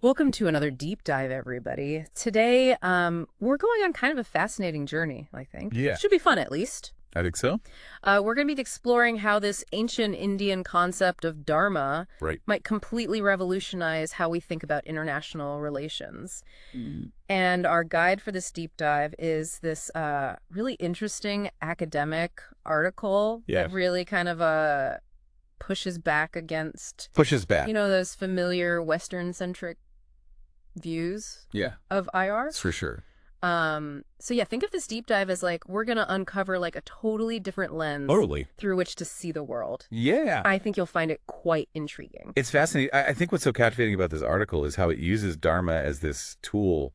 Welcome to another deep dive, everybody. Today, we're going on kind of a fascinating journey, I think. Yeah, Should be fun, at least. I think so. We're going to be exploring how this ancient Indian concept of Dharma Right. might completely revolutionize how we think about international relations. Mm. And our guide for this deep dive is this really interesting academic article Yeah. that really kind of pushes back against, Pushes back. those familiar Western-centric views Yeah, of IR. that's for sure. So yeah, think of this deep dive as like we're gonna uncover like a totally different lens Totally. through which to see the world. Yeah. I think you'll find it quite intriguing. It's fascinating. I think what's so captivating about this article is how it uses Dharma as this tool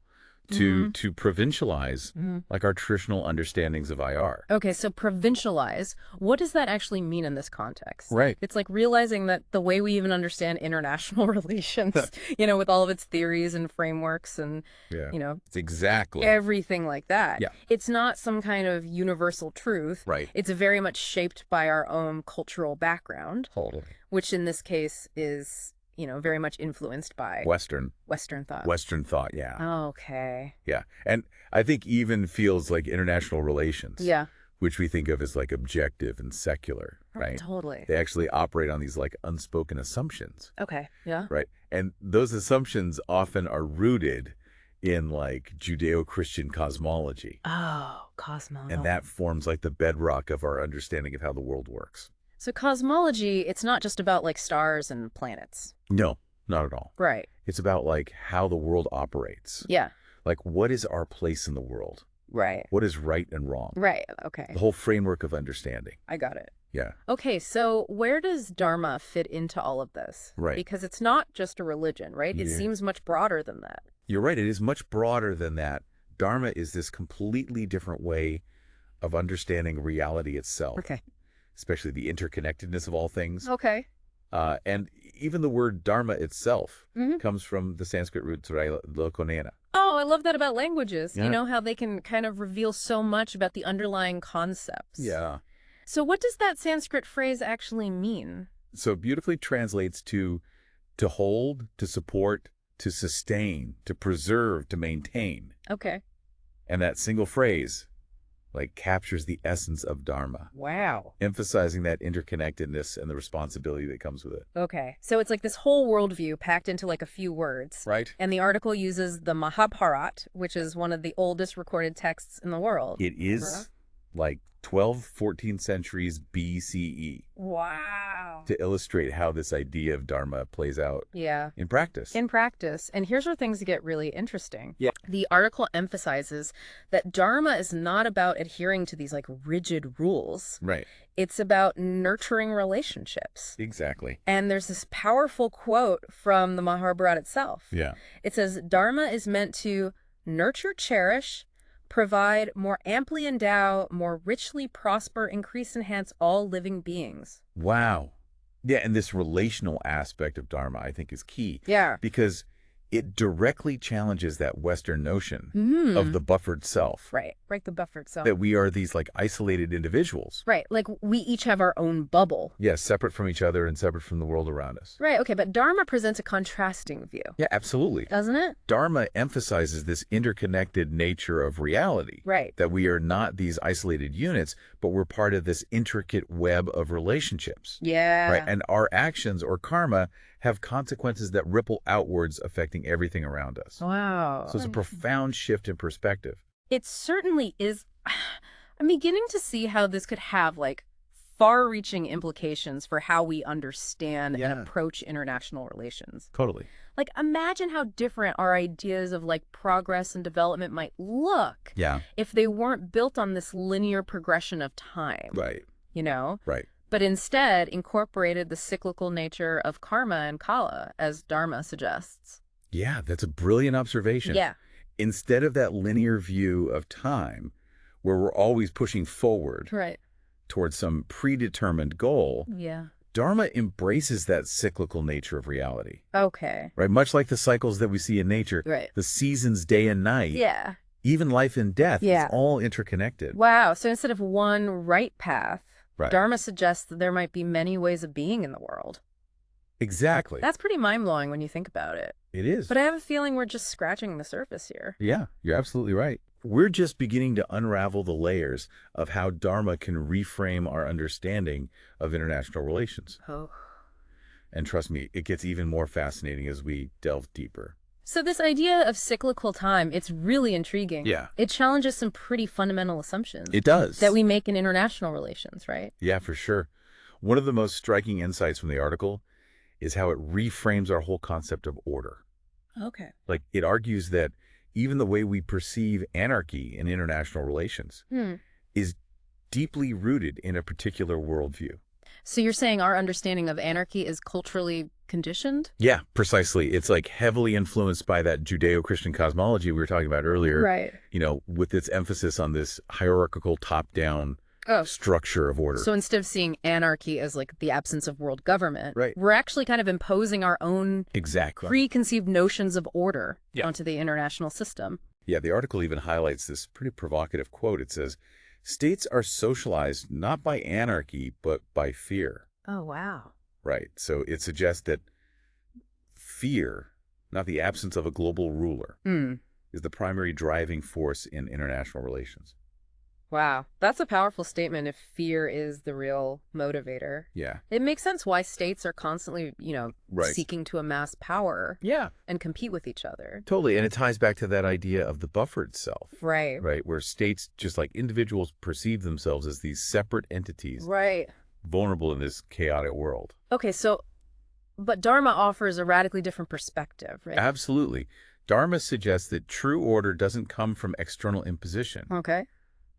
to provincialize like our traditional understandings of IR. Okay, so provincialize. What does that actually mean in this context? Right. It's like realizing that the way we even understand international relations, with all of its theories and frameworks and, Yeah. you know, It's exactly. everything like that. Yeah. It's not some kind of universal truth. Right. It's very much shaped by our own cultural background, Totally. which in this case is, very much influenced by Western thought. Western thought, yeah. Okay. Yeah. And I think even feels like international relations, Yeah. which we think of as like objective and secular, right? Totally. They actually operate on these like unspoken assumptions. Okay. Yeah. Right. And those assumptions often are rooted in like Judeo-Christian cosmology. Oh, cosmology. And that forms like the bedrock of our understanding of how the world works. So cosmology, it's not just about like stars and planets. No, not at all. Right. It's about like how the world operates. Yeah. Like what is our place in the world? Right. What is right and wrong? Right. Okay. The whole framework of understanding. I got it. Yeah. Okay, so where does Dharma fit into all of this? Right. Because it's not just a religion, right? It Yeah. seems much broader than that. You're right. It is much broader than that. Dharma is this completely different way of understanding reality itself. Okay. Especially the interconnectedness of all things. Okay. And even the word dharma itself Mhm. comes from the Sanskrit root lokonena. Oh, I love that about languages. Yeah. You know, how they can kind of reveal so much about the underlying concepts. Yeah. So what does that Sanskrit phrase actually mean? So it beautifully translates to hold, to support, to sustain, to preserve, to maintain. Okay. And that single phrase like captures the essence of dharma, Wow. emphasizing that interconnectedness and the responsibility that comes with it. Okay. So it's like this whole worldview packed into like a few words. Right. And the article uses the Mahabharata, which is one of the oldest recorded texts in the world. It is like 12th, 14th centuries BCE Wow. to illustrate how this idea of dharma plays out Yeah. in practice. In practice. And here's where things get really interesting. Yeah. The article emphasizes that Dharma is not about adhering to these like rigid rules. Right. It's about nurturing relationships. Exactly. And there's this powerful quote from the Mahabharata itself. Yeah. It says, Dharma is meant to nurture, cherish, provide, more amply endow, more richly prosper, increase, enhance all living beings. Wow. Yeah, and this relational aspect of dharma, I think, is key. Yeah. Because it directly challenges that Western notion Mm-hmm. of the buffered self. Right. Right, the buffered self. That we are these like isolated individuals. Right, like we each have our own bubble. Yes, separate from each other and separate from the world around us. Right, okay, but Dharma presents a contrasting view. Yeah, absolutely. Doesn't it? Dharma emphasizes this interconnected nature of reality. Right. That we are not these isolated units, but we're part of this intricate web of relationships. Yeah. Right. And our actions or karma have consequences that ripple outwards, affecting everything around us. Wow. So it's a profound shift in perspective. It certainly is. I'm beginning to see how this could have like far-reaching implications for how we understand Yeah. and approach international relations. Totally. Like, imagine how different our ideas of like progress and development might look Yeah. if they weren't built on this linear progression of time, Right. but instead incorporated the cyclical nature of karma and kala, as Dharma suggests. Yeah, that's a brilliant observation. Yeah. Instead of that linear view of time where we're always pushing forward Right. towards some predetermined goal, Yeah. Dharma embraces that cyclical nature of reality, Okay. right? Much like the cycles that we see in nature, Right. the seasons, day and night, Yeah. even life and death, Yeah. it's all interconnected. Wow. So instead of one right path, Right. Dharma suggests that there might be many ways of being in the world. Exactly. That's pretty mind-blowing when you think about it. It is. But I have a feeling we're just scratching the surface here. Yeah, you're absolutely right. We're just beginning to unravel the layers of how Dharma can reframe our understanding of international relations. Oh. And trust me, it gets even more fascinating as we delve deeper. So this idea of cyclical time, it's really intriguing. Yeah. It challenges some pretty fundamental assumptions. It does. That we make in international relations, right? Yeah, for sure. One of the most striking insights from the article is how it reframes our whole concept of order. Okay. Like, it argues that even the way we perceive anarchy in international relations is deeply rooted in a particular worldview. So you're saying our understanding of anarchy is culturally conditioned? Yeah, precisely. It's like heavily influenced by that Judeo-Christian cosmology we were talking about earlier. Right. You know, with its emphasis on this hierarchical top-down structure of order. So instead of seeing anarchy as like the absence of world government, right, we're actually kind of imposing our own preconceived notions of order onto the international system. Yeah, the article even highlights this pretty provocative quote. It says, "States are socialized not by anarchy, but by fear." Oh, wow. Right. So it suggests that fear, not the absence of a global ruler, is the primary driving force in international relations. Wow. That's a powerful statement if fear is the real motivator. Yeah. It makes sense why states are constantly, seeking to amass power. Yeah. And compete with each other. Totally. And it ties back to that idea of the buffered self. Right. Right. Where states, just like individuals, perceive themselves as these separate entities. Right. Vulnerable in this chaotic world. Okay, but Dharma offers a radically different perspective, right? Absolutely. Dharma suggests that true order doesn't come from external imposition. Okay.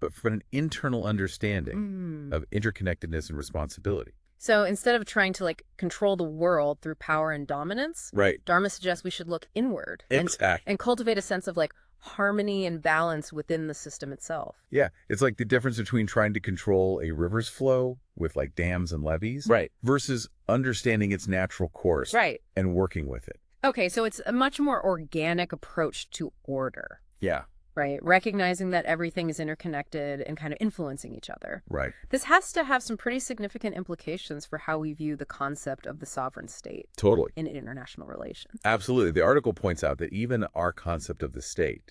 But from an internal understanding of interconnectedness and responsibility. So instead of trying to control the world through power and dominance, right, Dharma suggests we should look inward and cultivate a sense of harmony and balance within the system itself. Yeah, it's like the difference between trying to control a river's flow with dams and levees, right, versus understanding its natural course, right, and working with it. Okay, so it's a much more organic approach to order. Yeah. Right, recognizing that everything is interconnected and kind of influencing each other. Right. This has to have some pretty significant implications for how we view the concept of the sovereign state. Totally. In international relations. Absolutely. The article points out that even our concept of the state,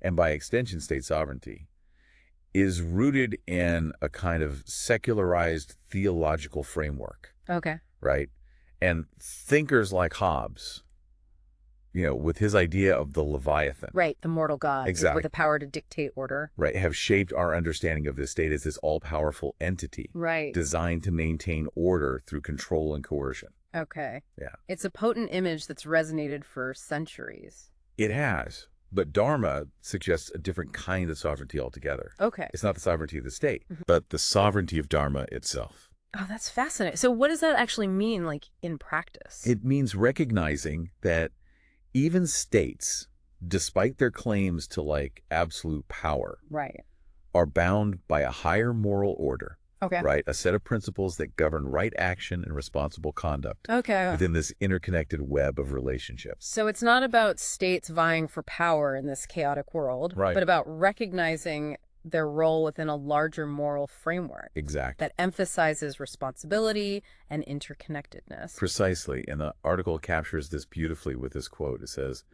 and by extension state sovereignty, is rooted in a kind of secularized theological framework. Okay. Right? And thinkers like Hobbes, with his idea of the Leviathan. Right, the mortal god. Exactly. With the power to dictate order. Right, have shaped our understanding of this state as this all-powerful entity. Right. Designed to maintain order through control and coercion. Okay. Yeah. It's a potent image that's resonated for centuries. It has. But Dharma suggests a different kind of sovereignty altogether. Okay. It's not the sovereignty of the state, but the sovereignty of Dharma itself. Oh, that's fascinating. So what does that actually mean, in practice? It means recognizing that even states, despite their claims to absolute power, right, are bound by a higher moral order. Okay. Right, a set of principles that govern right action and responsible conduct. Okay. Within this interconnected web of relationships. So it's not about states vying for power in this chaotic world, right, but about recognizing their role within a larger moral framework. Exactly. That emphasizes responsibility and interconnectedness. Precisely. And the article captures this beautifully with this quote. It says,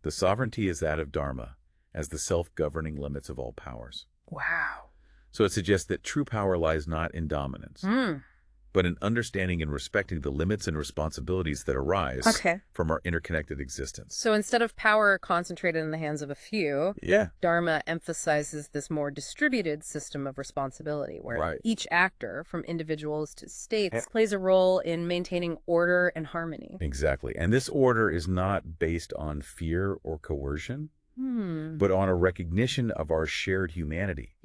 "The sovereignty is that of Dharma as the self-governing limits of all powers." Wow. So it suggests that true power lies not in dominance, but in understanding and respecting the limits and responsibilities that arise from our interconnected existence. So instead of power concentrated in the hands of a few, Dharma emphasizes this more distributed system of responsibility where each actor, from individuals to states, plays a role in maintaining order and harmony. Exactly. And this order is not based on fear or coercion, but on a recognition of our shared humanity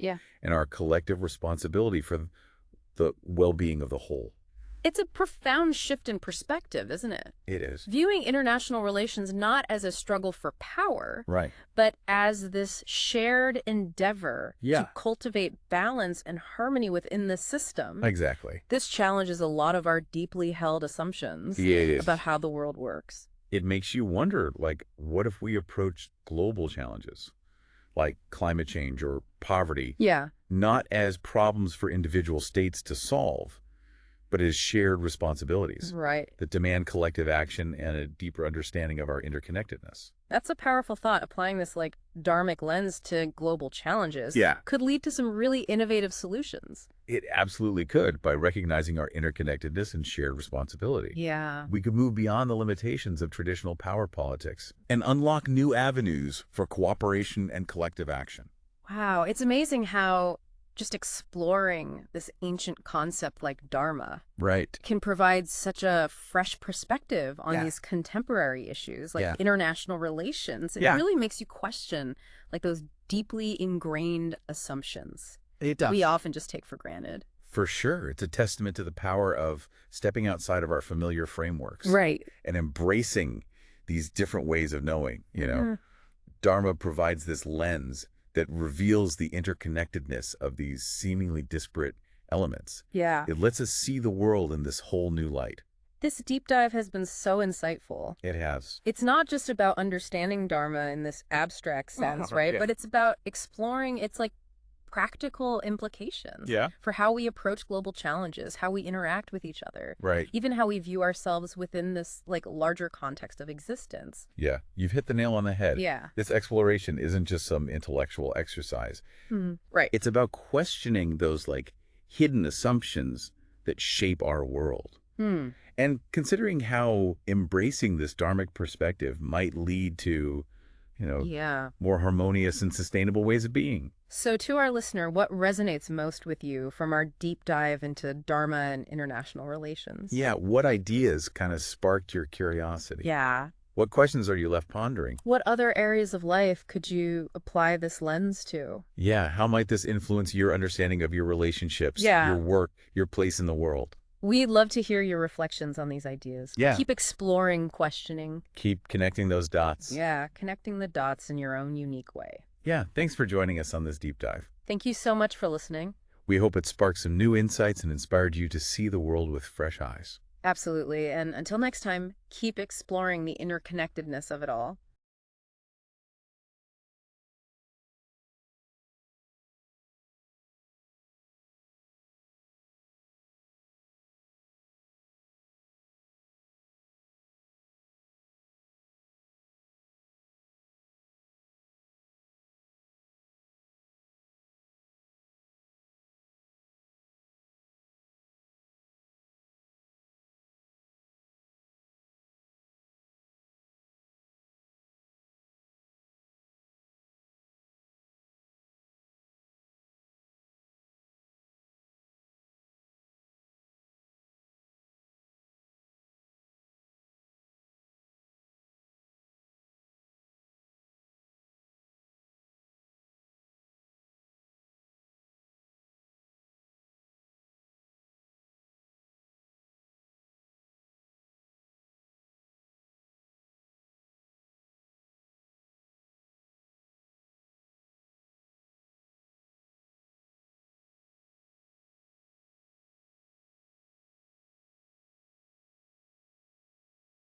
and our collective responsibility for the well-being of the whole. It's a profound shift in perspective, isn't it? It is. Viewing international relations not as a struggle for power, but as this shared endeavor to cultivate balance and harmony within the system. Exactly. This challenges a lot of our deeply held assumptions about how the world works. It makes you wonder, what if we approach global challenges, like climate change or poverty, not as problems for individual states to solve, but as shared responsibilities. Right. That demand collective action and a deeper understanding of our interconnectedness. That's a powerful thought. Applying this like dharmic lens to global challenges could lead to some really innovative solutions. It absolutely could, by recognizing our interconnectedness and shared responsibility. Yeah. We could move beyond the limitations of traditional power politics and unlock new avenues for cooperation and collective action. Wow. It's amazing how just exploring this ancient concept like Dharma can provide such a fresh perspective on these contemporary issues like international relations. It really makes you question like those deeply ingrained assumptions we often just take for granted. For sure. It's a testament to the power of stepping outside of our familiar frameworks. Right. And embracing these different ways of knowing, you know. Dharma provides this lens that reveals the interconnectedness of these seemingly disparate elements. Yeah. It lets us see the world in this whole new light. This deep dive has been so insightful. It has. It's not just about understanding Dharma in this abstract sense, right? But it's about exploring its like practical implications for how we approach global challenges, how we interact with each other, even how we view ourselves within this like larger context of existence. Yeah, you've hit the nail on the head. Yeah. This exploration isn't just some intellectual exercise. Right. It's about questioning those like hidden assumptions that shape our world. And considering how embracing this dharmic perspective might lead to, you know, more harmonious and sustainable ways of being. So to our listener, what resonates most with you from our deep dive into Dharma and international relations? Yeah, what ideas kind of sparked your curiosity? Yeah. What questions are you left pondering? What other areas of life could you apply this lens to? Yeah, how might this influence your understanding of your relationships, your work, your place in the world? We'd love to hear your reflections on these ideas. Yeah. Keep exploring, questioning. Keep connecting those dots. Yeah, connecting the dots in your own unique way. Yeah, thanks for joining us on this deep dive. Thank you so much for listening. We hope it sparked some new insights and inspired you to see the world with fresh eyes. Absolutely. And until next time, keep exploring the interconnectedness of it all.